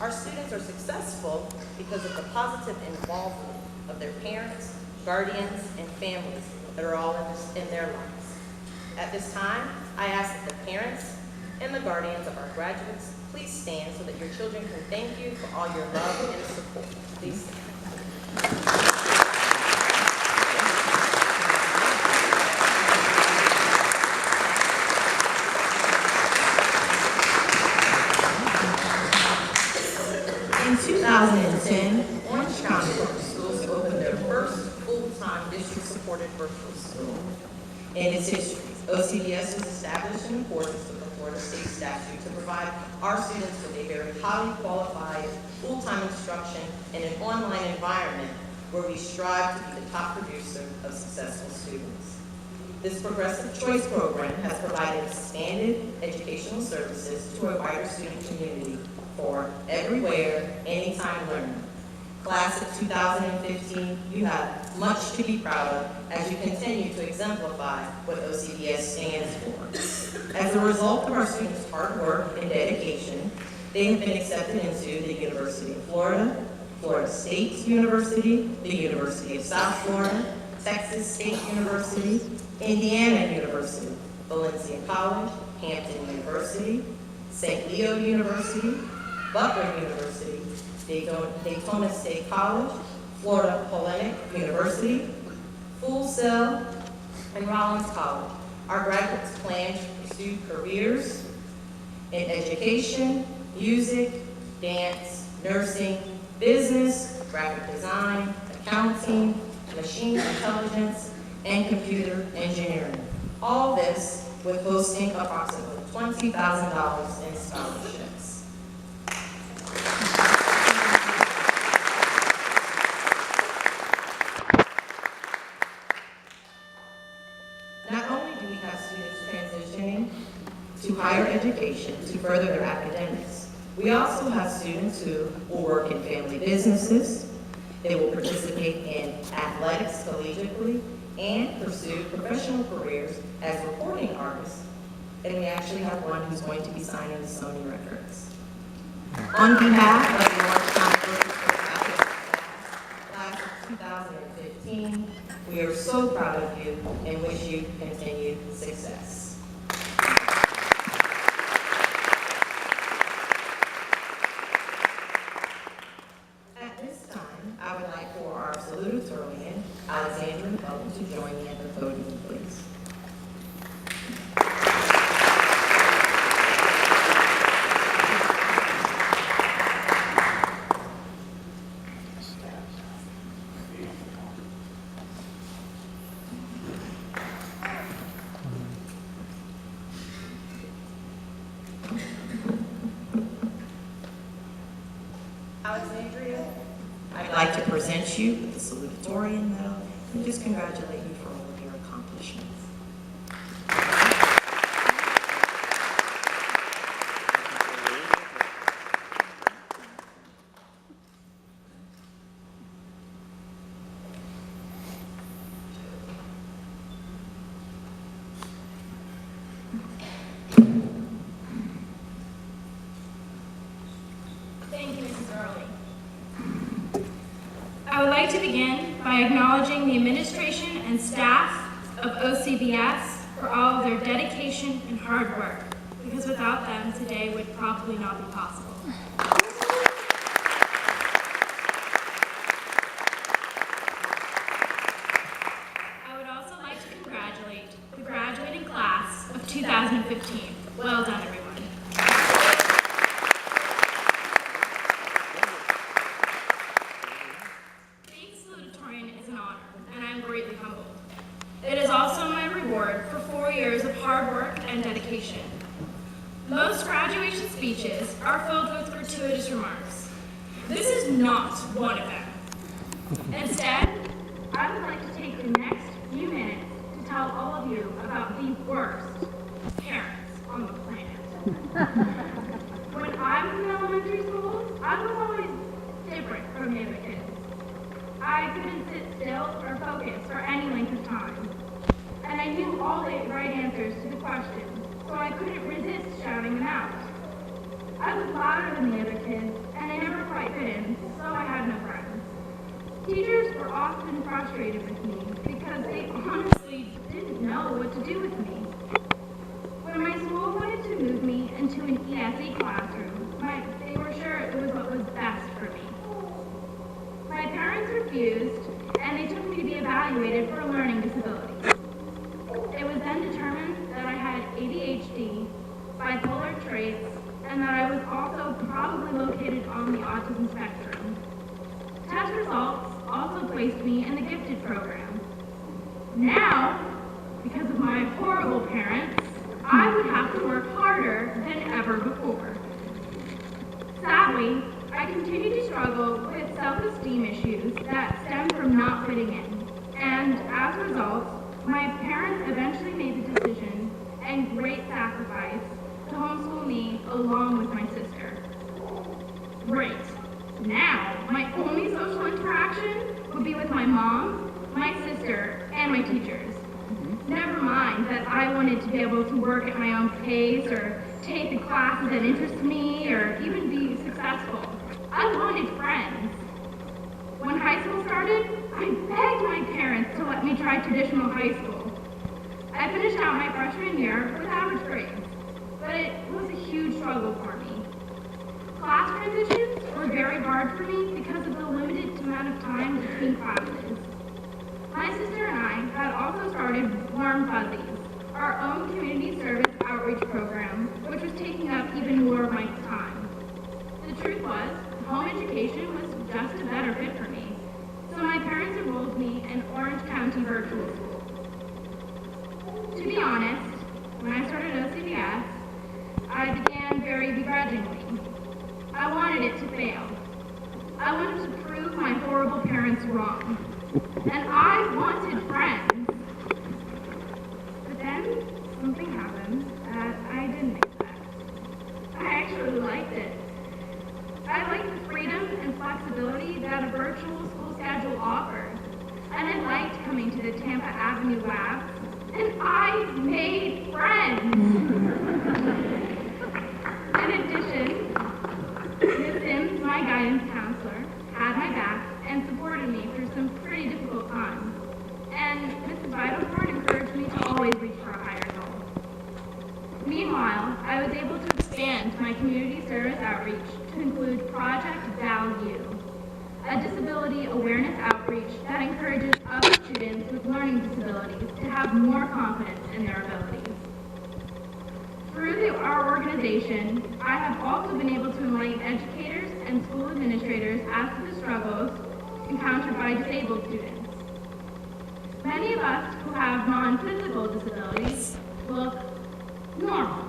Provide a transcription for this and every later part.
Our students are successful because of the positive involvement of their parents, guardians, and families that are all in their lives. At this time, I ask that the parents and the guardians of our graduates please stand so that your children can thank you for all your love and support. Please stand. In 2010, Orange County Public Schools opened their first full-time district-supported virtual school. In its history, OCVS was established in accordance with the Florida State statute to provide our students with a very highly qualified full-time instruction in an online environment where we strive to be the top producer of successful students. This progressive choice program has provided expanded educational services to a wider student community for everywhere, anytime learning. Class of 2015, you have much to be proud of as you continue to exemplify what OCVS stands for. As a result of our students' hard work and dedication, they have been accepted into the University of Florida, Florida State University, the University of South Florida, Texas State University, Indiana University, Valencia College, Hampton University, St. Leo University, Butler University, Daytona State College, Florida Hellenic University, Full Sail, and Rollins College. Our graduates plan to pursue careers in education, music, dance, nursing, business, graphic design, accounting, machine intelligence, and computer engineering. All this with hosting approximately $20,000 in scholarships. Not only do we have students transitioning to higher education to further their academics, we also have students who will work in family businesses, they will participate in athletics collegiately, and pursue professional careers as recording artists. And we actually have one who's going to be signing the Sony records. On behalf of the Orange County Class of 2015, we are so proud of you and wish you continued success. At this time, I would like for our salutatorian, Alexandria Pelton, to join me at the podium, please. Alexandria, I'd like to present you with the salutatorian medal and just congratulate you for all of your accomplishments. Thank you, Mrs. Early. I would like to begin by acknowledging the administration and staff of OCVS for all of their dedication and hard work, because without them, today would probably not be possible. I would also like to congratulate the graduating class of 2015. Well done, everyone. It is also my reward for 4 years of hard work and dedication. Most graduation speeches are filled with gratuitous remarks. This is not one of them. Instead, I would like to take the next few minutes to tell all of you about the worst parents on the planet. When I was in elementary school, I was always different from the other kids. I couldn't sit still or focus for any length of time. And I knew all the right answers to the questions, so I couldn't resist shouting them out. I was louder than the other kids, and I I never quite fit in, so I had no friends. Teachers were often frustrated with me because they honestly didn't know what to do with me. When my school wanted to move me into an ESE classroom, they were sure it was what was best for me. My parents refused, and they took me to be evaluated for a learning disability. It was then determined that I had ADHD, bipolar traits, and that I was also probably located on the autism spectrum. Test results also placed me in the gifted program. Now, because of my horrible parents, I would have to work harder than ever before. Sadly, I continue to struggle with self-esteem issues that stem from not fitting in, and as a result, my parents eventually made the decision and great sacrifice to homeschool me along with my sister. Great. Now, my only social interaction would be with my mom, my sister, and my teachers. Never mind that I wanted to be able to work at my own pace or take the classes that interest me or even be successful. I wanted friends. When high school started, I begged my parents to let me try traditional high school. I finished out my freshman year with average grades, but it was a huge struggle for me. Class transitions were very hard for me because of the limited amount of time between classes. My sister and I had also started Warm Fuzzies, our own community service outreach program, which was taking up even more of my time. The truth was, home education was just a better fit for me, so my parents enrolled me in Orange County Virtual School. To be honest, when I started OCVS, I began very begrudgingly. I wanted it to fail. I wanted to prove my horrible parents wrong. And I wanted friends. But then something happened that I didn't expect. I actually liked it. I liked the freedom and flexibility that a virtual school schedule offered. And I liked coming to the Tampa Avenue labs. And I made friends. In addition, Ms. Sims, my guidance counselor, had my back and supported me through some pretty difficult times. And Mrs. Vitalhorn encouraged me to always reach for a higher goal. Meanwhile, I was able to expand my community service outreach to include Project Value, a disability awareness outreach that encourages other students with learning disabilities to have more confidence in their abilities. Through our organization, I have also been able to enlighten educators and school administrators as to the struggles encountered by disabled students. Many of us who have non-physical disabilities look normal.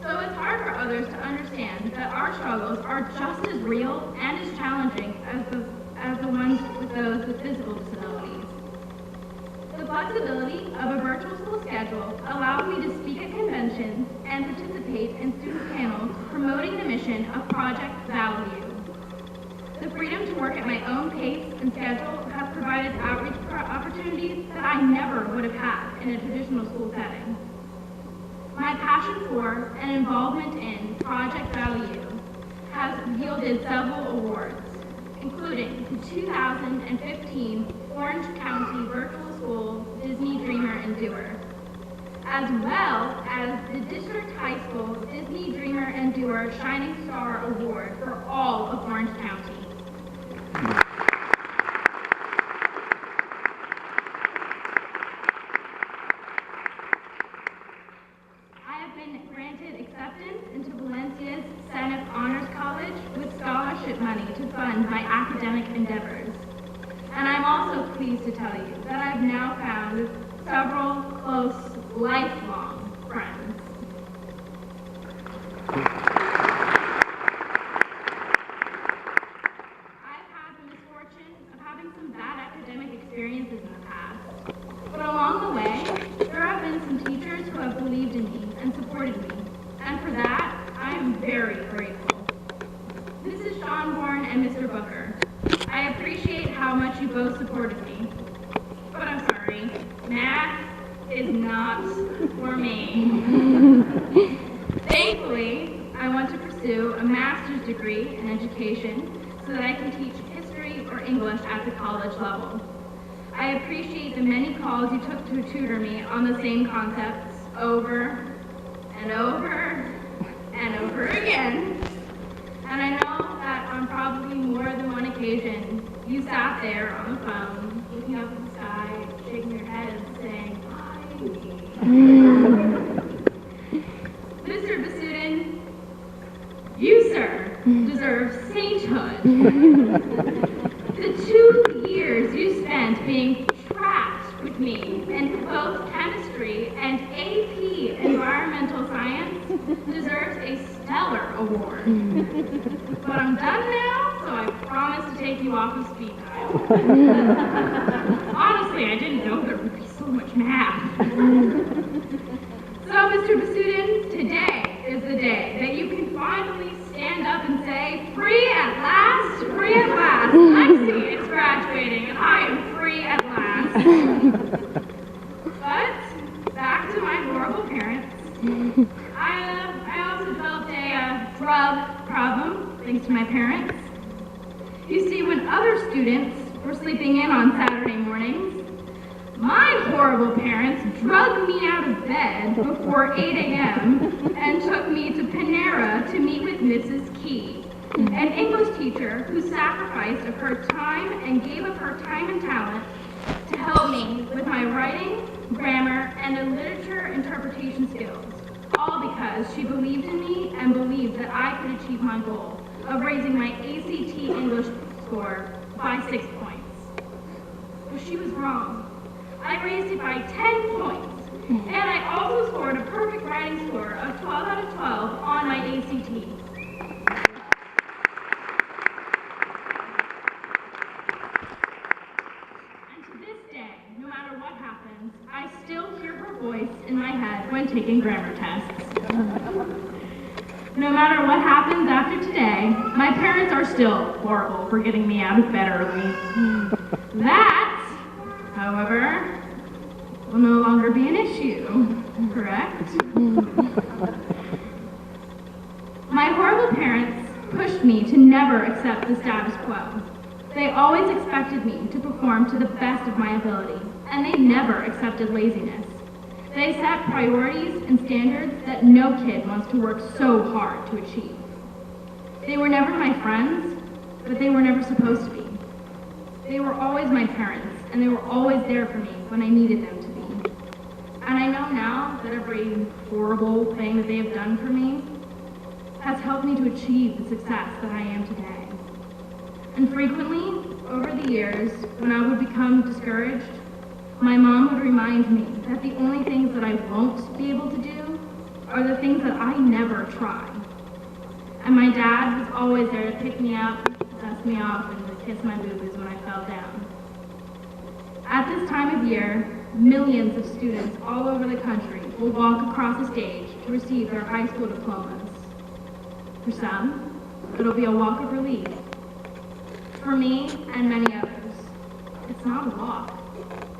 So it's hard for others to understand that our struggles are just as real and as challenging as the ones with those with physical disabilities. The flexibility of a virtual school schedule allows me to speak at conventions and participate in student panels promoting the mission of Project Value. The freedom to work at my own pace and schedule has provided outreach opportunities that I never would have had in a traditional school setting. My passion for and involvement in Project Value has yielded several awards, including the 2015 Orange County Virtual School Disney Dreamer and Doer, as well as the District High School Disney Dreamer and Doer Shining Star Award for all of Orange County. I have been granted acceptance into Valencia's Senate Honors College with scholarship money to fund my academic endeavors. And I'm also pleased to tell you that I've now found several close, lifelong friends. I've had the misfortune of having some bad academic experiences in the past. But along the way, there have been some teachers who have believed in me and supported me. And for that, I am very grateful. Mrs. Schonborn and Mr. Booker, I appreciate how much you both supported me. But I'm sorry, math is not for me. Thankfully, I want to pursue pursue a master's degree in education so that I can teach history or English at the college level. I appreciate the many calls you took to tutor me on the same concepts over and over and over again. And I know that on probably more than one occasion, you sat there on the phone, looking up at the sky, shaking your head and saying, "Why me?" Mr. Basudin, you, sir, deserve sainthood. The 2 years you spent being trapped with me in both chemistry and AP environmental science deserves a stellar award. But I'm done now, so I promise to take you off of speed dial. Honestly, I didn't know there would be so much math. So, Mr. Basudin, today is the day that you can finally stand up and say, free at last, free at last. Lexi is graduating and I am free at last. But, back to my horrible parents. I also developed a drug problem, thanks to my parents. You see, when other students were sleeping in on Saturday mornings, my horrible parents drugged me out of bed before 8 a.m. and took me to Panera to meet with Mrs. Key, an English teacher who sacrificed of her time and gave of her time and talent to help me with my writing, grammar, and literature interpretation skills, all because she believed in me and believed that I could achieve my goal of raising my ACT English score by 6 points. But she was wrong. I raised it by 10 points, and I also scored a perfect writing score of 12 out of 12 on my ACT. And to this day, no matter what happens, I still hear her voice in my head when taking grammar tests. No matter what happens after today, my parents are still horrible for getting me out of bed early. That, however, will no longer be an issue, correct? My horrible parents pushed me to never accept the status quo. They always expected me to perform to the best of my ability, and they never accepted laziness. They set priorities and standards that no kid wants to work so hard to achieve. They were never my friends, but they were never supposed to be. They were always my parents, and they were always there for me when I needed them to be. And I know now that every horrible thing that they have done for me has helped me to achieve the success that I am today. And frequently, over the years, when I would become discouraged, my mom would remind me that the only things that I won't be able to do are the things that I never try. And my dad was always there to pick me up, dust me off, and to kiss my boo-boos when I fell down. At this time of year, millions of students all over the country will walk across the stage to receive their high school diplomas. For some, it'll be a walk of relief. For me and many others, it's not a walk,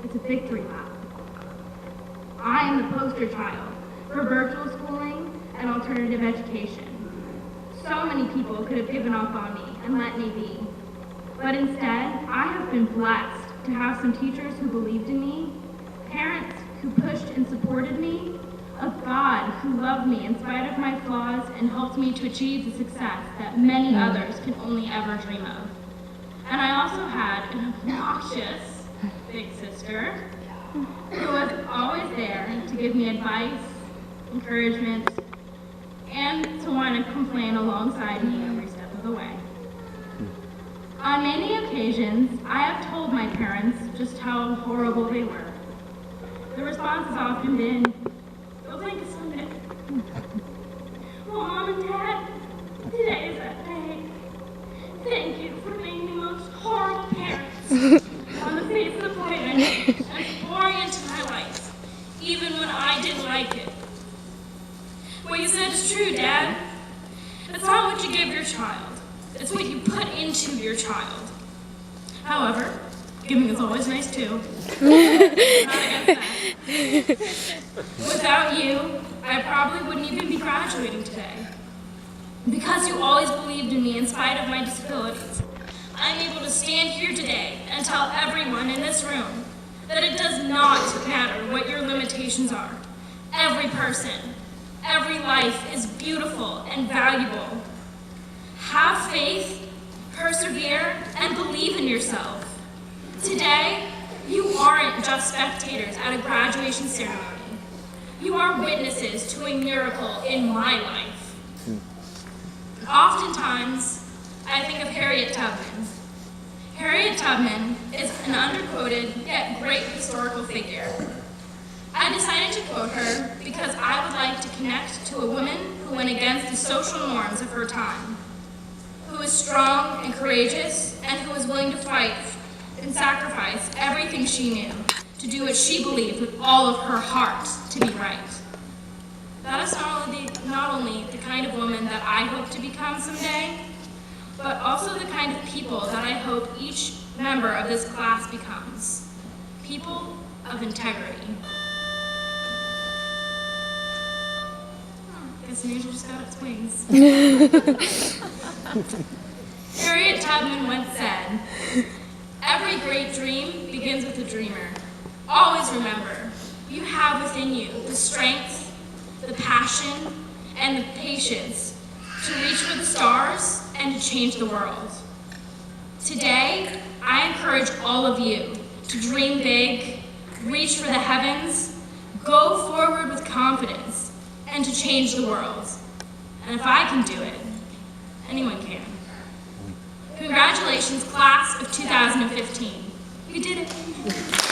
it's a victory lap. I am the poster child for virtual schooling and alternative education. So many people could have given up on me and let me be. But instead, I have been blessed to have some teachers who believed in me, parents who pushed and supported me, a God who loved me in spite of my flaws and helped me to achieve the success that many others can only ever dream of. And I also had an obnoxious big sister who was always there to give me advice, encouragement, and to want to complain alongside me every step of the way. On many occasions, I have told my parents just how horrible they were. The response has often been, "Go think of something." Well, Mom and Dad, today is that day. Thank you for being the most horrible parents on the face of the planet and pouring into my life, even when I didn't like it. What you said is true, Dad. It's not what you give your child. It's what you put into your child. However, giving is always nice too. Not against that. Without you, I probably wouldn't even be graduating today. Because you always believed in me in spite of my disabilities, I'm able to stand here today and tell everyone in this room that it does not matter what your limitations are. Every person, every life is beautiful and valuable. Have faith, persevere, and believe in yourself. Today, you aren't just spectators at a graduation ceremony. You are witnesses to a miracle in my life. Oftentimes, I think of Harriet Tubman. Harriet Tubman is an underquoted yet great historical figure. I decided to quote her because I would like to connect to a woman who went against the social norms of her time, who was strong and courageous, and who was willing to fight and sacrifice everything she knew to do what she believed with all of her heart to be right. That is not only the kind of woman that I hope to become someday, but also the kind of people that I hope each member of this class becomes. People of integrity. Guess nature just got its wings. Harriet Tubman once said, "Every great dream begins with a dreamer. Always remember, you have within you the strength, the passion, and the patience to reach for the stars and to change the world." Today, I encourage all of you to dream big, reach for the heavens, go forward with confidence, and to change the world. And if I can do it, anyone can. Congratulations, class of 2015. You did it.